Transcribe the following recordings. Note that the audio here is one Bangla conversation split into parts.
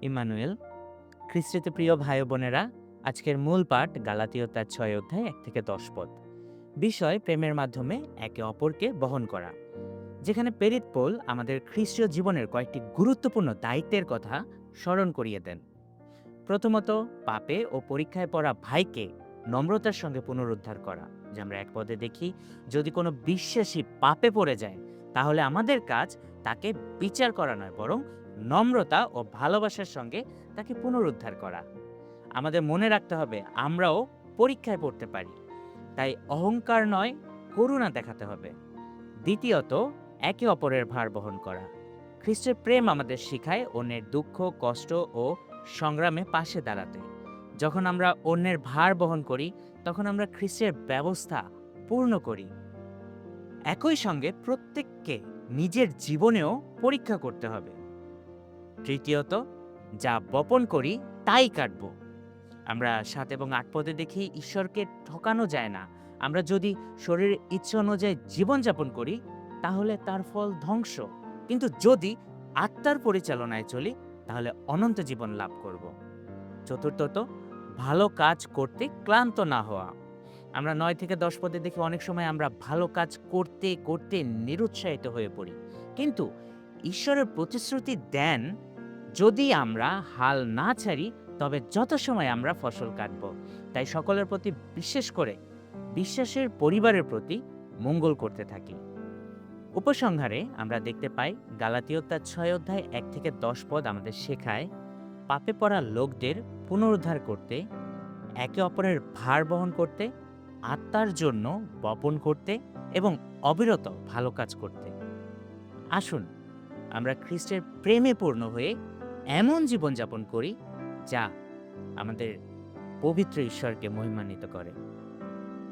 ইম্মানুয়েল। খ্রিস্টতে প্রিয় ভাই ও বোনেরা, আজকের মূল পাঠ গালাতীয় তার ৬ অধ্যায় ১ থেকে ১০ পদ। বিষয় প্রেমের মাধ্যমে একে অপরকে বহন করা। যেখানে প্রেরিত পৌল আমাদের খ্রিস্টীয় জীবনের কয়েকটি গুরুত্বপূর্ণ দায়িত্বের কথা স্মরণ করিয়ে দেন। প্রথমত, পাপে ও পরীক্ষায় পড়া ভাইকে নম্রতার সঙ্গে পুনরুদ্ধার করা। যে আমরা এক পদে দেখি, যদি কোনো বিশ্বাসী পাপে পড়ে যায়, তাহলে আমাদের কাজ তাকে বিচার করা নয়, বরং নম্রতা ও ভালোবাসার সঙ্গে তাকে পুনরুদ্ধার করা। আমাদের মনে রাখতে হবে, আমরাও পরীক্ষায় পড়তে পারি, তাই অহংকার নয়, করুণা দেখাতে হবে। দ্বিতীয়ত, একে অপরের ভার বহন করা। খ্রিস্টের প্রেম আমাদের শেখায় অন্যের দুঃখ, কষ্ট ও সংগ্রামে পাশে দাঁড়াতে। যখন আমরা অন্যের ভার বহন করি, তখন আমরা খ্রিস্টের ব্যবস্থা পূর্ণ করি। একই সঙ্গে প্রত্যেককে নিজের জীবনেও পরীক্ষা করতে হবে। তৃতীয়ত, যা বপন করি তাই কাটব। আমরা ৭ এবং ৮ পদে দেখি, ঈশ্বরকে ঠকানো যায় না। আমরা যদি শরীরের ইচ্ছা অনুযায়ী জীবনযাপন করি, তাহলে তার ফল ধ্বংস। কিন্তু যদি আত্মার পরিচালনায় চলি, তাহলে অনন্ত জীবন লাভ করব। চতুর্থত, ভালো কাজ করতে ক্লান্ত না হওয়া। আমরা ৯ থেকে ১০ পদে দেখি, অনেক সময় আমরা ভালো কাজ করতে করতে নিরুৎসাহিত হয়ে পড়ি। কিন্তু ঈশ্বরের প্রতিশ্রুতি দেন, যদি আমরা হাল না ছাড়ি, তবে যথাসময়ে আমরা ফসল কাটব। তাই সকলের প্রতি, বিশেষ করে বিশ্বাসের পরিবারের প্রতি মঙ্গল করতে থাকি। উপসংহারে আমরা দেখতে পাই, গালাতীয় তার ৬ অধ্যায় ১ থেকে ১০ পদ আমাদের শেখায়, পাপে পড়া লোকদের পুনরুদ্ধার করতে, একে অপরের ভার বহন করতে, আত্মার জন্য বপন করতে এবং অবিরত ভালো কাজ করতে। আসুন আমরা খ্রিস্টের প্রেমে পূর্ণ হয়ে এমন জীবনযাপন করি, যা আমাদের পবিত্র ঈশ্বরকে মহিমান্বিত করে।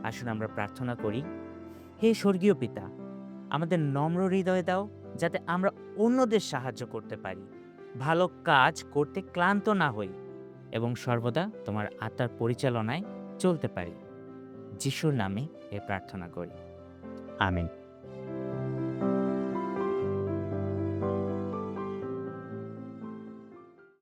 আসুন আমরা প্রার্থনা করি। হে স্বর্গীয় পিতা, আমাদের নম্র হৃদয় দাও, যাতে আমরা অন্যদের সাহায্য করতে পারি, ভালো কাজ করতে ক্লান্ত না হই এবং সর্বদা তোমার আত্মার পরিচালনায় চলতে পারি। যিশুর নামে এ প্রার্থনা করি। আমিন।